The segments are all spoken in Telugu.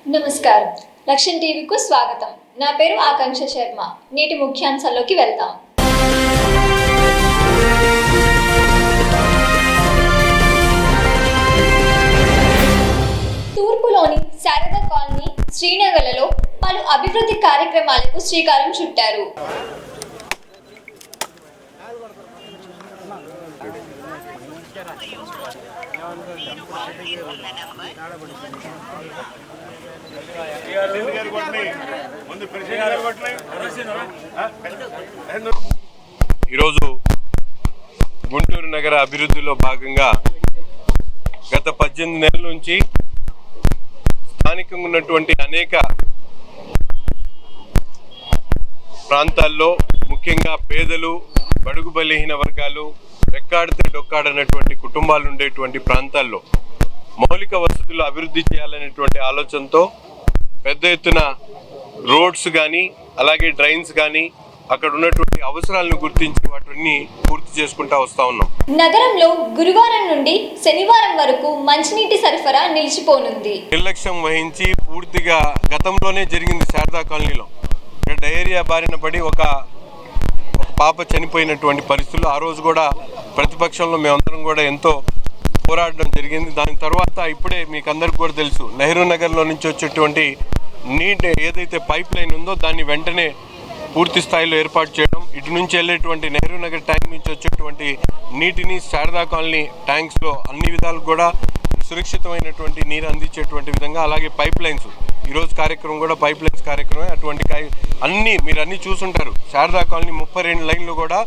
నమస్కారం, లక్ష్యం టీవీకు స్వాగతం. నా పేరు ఆకాంక్ష శర్మ. నేటి ముఖ్యాంశాల్లోకి వెళ్తాం. తూర్పులోని శారదా కాలనీ, శ్రీనగర్లలో పలు అభివృద్ధి కార్యక్రమాలకు శ్రీకారం చుట్టారు. ఈరోజు గుంటూరు నగర అభివృద్ధిలో భాగంగా గత 18 నెలల నుంచి స్థానికంగా ఉన్నటువంటి అనేక ప్రాంతాల్లో, ముఖ్యంగా పేదలు, బడుగు బలహీన వర్గాలు, రెక్కాడితే డొక్కాడనటువంటి కుటుంబాలు ఉండేటువంటి ప్రాంతాల్లో మౌలిక వసతులు అభివృద్ధి చేయాలనేటువంటి ఆలోచనతో పెద్ద ఎత్తున రోడ్స్ కానీ, అలాగే డ్రైన్స్ కానీ, అక్కడ ఉన్నటువంటి అవసరాలను గుర్తించి వాటిని పూర్తి చేసుకుంటా వస్తా ఉన్నాం. నగరంలో గురువారం నుండి శనివారం వరకు మంచినీటి సరఫరా నిలిచిపోనుంది. నిర్లక్ష్యం వహించి పూర్తిగా గతంలోనే జరిగింది శారదా కాలనీలో. డయేరియా బారిన పడి ఒక పాప చనిపోయినటువంటి పరిస్థితులు. ఆ రోజు కూడా ప్రతిపక్షంలో మేమందరం కూడా ఎంతో పోరాడడం జరిగింది. దాని తర్వాత ఇప్పుడే మీకు అందరికి కూడా తెలుసు, నెహ్రూ నగర్లో నుంచి వచ్చేటువంటి నీటి ఏదైతే పైప్ లైన్ ఉందో దాన్ని వెంటనే పూర్తి స్థాయిలో ఏర్పాటు చేయడం, ఇటు నుంచి వెళ్ళేటువంటి నెహ్రూ నగర్ ట్యాంక్ నుంచి వచ్చేటువంటి నీటిని శారదా కాలనీ ట్యాంక్స్లో అన్ని విధాలు కూడా సురక్షితమైనటువంటి నీరు అందించేటువంటి విధంగా, అలాగే పైప్ లైన్స్, ఈరోజు కార్యక్రమం కూడా పైప్ లైన్స్ కార్యక్రమం. అటువంటి మీరు అన్నీ చూసుంటారు. శారదా కాలనీ 32 లైన్లు కూడా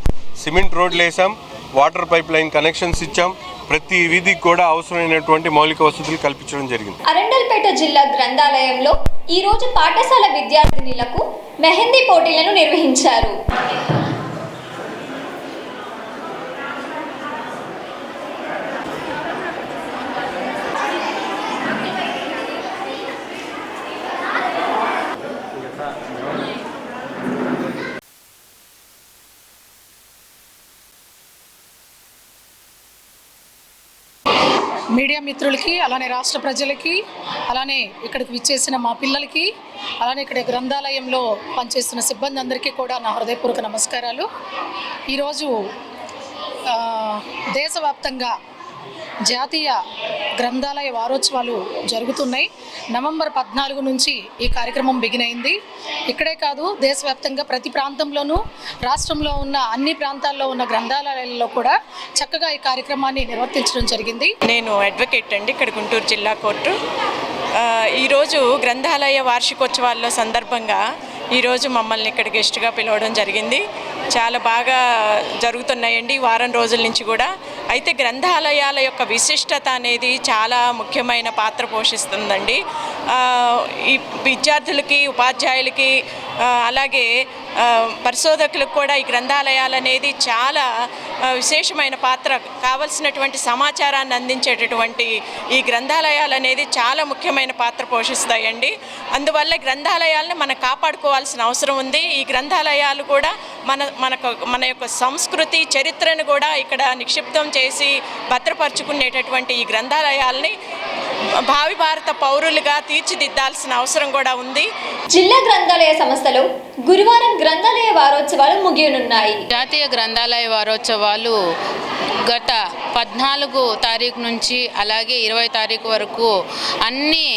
సిమెంట్ రోడ్లు వేసాం, వాటర్ పైప్ లైన్ కనెక్షన్స్ ఇచ్చాం. ప్రతి వీధికి కూడా అవసరమైనటువంటి మౌలిక వసతులు కల్పించడం జరిగింది. అరండల్పేట జిల్లా గ్రంథాలయంలో ఈ రోజు పాఠశాల విద్యార్థినులకు మెహందీ పోటీలను నిర్వహించారు. మీడియా మిత్రులకి, అలానే రాష్ట్ర ప్రజలకి, అలానే ఇక్కడికి విచ్చేసిన మా పిల్లలకి, అలానే ఇక్కడ గ్రంథాలయంలో పనిచేస్తున్న సిబ్బంది అందరికీ కూడా నా హృదయపూర్వక నమస్కారాలు. ఈరోజు దేశవ్యాప్తంగా జాతీయ గ్రంథాలయ వారోత్సవాలు జరుగుతున్నాయి. నవంబర్ 14 నుంచి ఈ కార్యక్రమం బిగినైంది. ఇక్కడే కాదు, దేశవ్యాప్తంగా ప్రతి ప్రాంతంలోనూ, రాష్ట్రంలో ఉన్న అన్ని ప్రాంతాల్లో ఉన్న గ్రంథాలయాల్లో కూడా చక్కగా ఈ కార్యక్రమాన్ని నిర్వర్తించడం జరిగింది. నేను అడ్వకేట్ అండి, ఇక్కడ గుంటూరు జిల్లా కోర్టు. ఈరోజు గ్రంథాలయ వార్షికోత్సవాల్లో సందర్భంగా ఈరోజు మమ్మల్ని ఇక్కడ గెస్ట్గా పిలవడం జరిగింది. చాలా బాగా జరుగుతున్నాయండి వారం రోజుల నుంచి కూడా. అయితే గ్రంథాలయాల యొక్క విశిష్టత అనేది చాలా ముఖ్యమైన పాత్ర పోషిస్తుందండి. ఈ విద్యార్థులకి, ఉపాధ్యాయులకి, అలాగే పరిశోధకులకు కూడా ఈ గ్రంథాలయాలు అనేది చాలా విశేషమైన పాత్ర. కావలసినటువంటి సమాచారాన్ని అందించేటటువంటి ఈ గ్రంథాలయాలు అనేది చాలా ముఖ్యమైన పాత్ర పోషిస్తాయండి. అందువల్ల గ్రంథాలయాలను మనం కాపాడుకోవాల్సిన అవసరం ఉంది. ఈ గ్రంథాలయాలు కూడా మన యొక్క సంస్కృతి, చరిత్రను కూడా ఇక్కడ నిక్షిప్తం చేసి భద్రపరుచుకునేటటువంటి ఈ గ్రంథాలయాల్ని భావి భారత పౌరులుగా తీర్చిదిద్దాల్సిన అవసరం కూడా ఉంది. జిల్లా గ్రంథాలయ సంస్థలో గురువారం గ్రంథాలయ వారోత్సవాలు ముగియనున్నాయి. జాతీయ గ్రంథాలయ వారోత్సవాలు గత 14 తారీఖు నుంచి అలాగే 20 తారీఖు వరకు అన్ని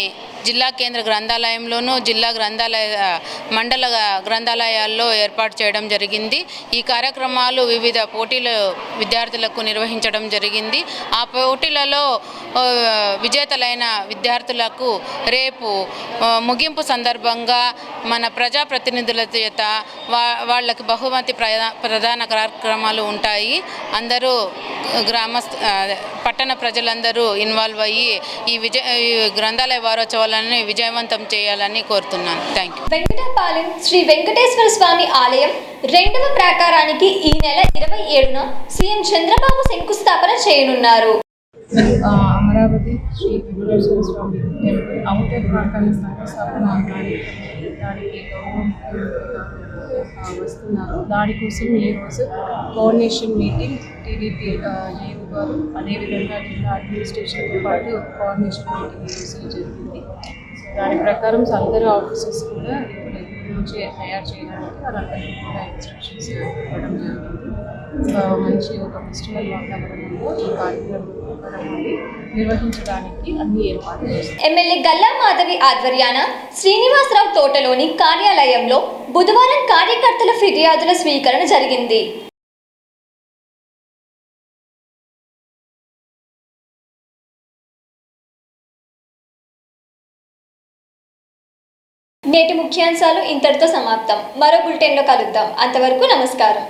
జిల్లా కేంద్ర గ్రంథాలయంలోనూ, జిల్లా గ్రంథాలయ మండల గ్రంథాలయాల్లో ఏర్పాటు చేయడం జరిగింది. ఈ కార్యక్రమాలు వివిధ పోటీలు విద్యార్థులకు నిర్వహించడం జరిగింది. ఆ పోటీలలో విజేతలైన విద్యార్థులకు రేపు ముగింపు సందర్భంగా మన ప్రజాప్రతినిధుల చేత వాళ్ళకి బహుమతి ప్రధాన కార్యక్రమాలు ఉంటాయి. అందరూ పట్టణ ప్రజలందరూ ఇన్వాల్వ్ అయ్యి ఈ గ్రంథాలయ వారోత్సవాలను విజయవంతం చేయాలని కోరుతున్నాను. Thank you. వెంకటపాలెం శ్రీ వెంకటేశ్వర స్వామి ఆలయం 2వ ప్రాకారానికి ఈ నెల 27న సీఎం చంద్రబాబు శంకుస్థాపన చేయనున్నారు. అమరావతి శ్రీ వెంకటేశ్వర స్వామి టెంపుల్ ఔటర్ ప్రాకార శంకుస్థాపన దానికి వస్తున్నారు. దానికోసం ఈరోజు కోఆర్డినేషన్ మీటింగ్ టీడీపీ ఈఓ గారు, అదేవిధంగా జిల్లా అడ్మినిస్ట్రేషన్తో పాటు కోఆర్డినేషన్ మీటింగ్ ఈరోజు జరిగింది. దాని ప్రకారం అందరూ ఆఫీసర్స్ కూడా ఇప్పుడు నుంచే తయారు చేయడానికి వాళ్ళందరికీ కూడా ఇన్స్ట్రక్షన్స్ ఇవ్వడం జరిగింది. మంచి ఒక ఫెస్టివల్ వాతావరణంలో ఈ కార్యక్రమాన్ని నిర్వహించడానికి అన్ని ఏర్పాట్లు చేస్తారు. ఎమ్మెల్యే గల్లా మాధవి ఆధ్వర్యాన శ్రీనివాసరావు తోటలోని కార్యాలయంలో బుధవారం కార్యకర్తల ఫిర్యాదుల స్వీకరణ జరిగింది. నేటి ముఖ్యాంశాలు ఇంతటితో సమాప్తం. మరో బులెటిన్లో కలుద్దాం. అంతవరకు నమస్కారం.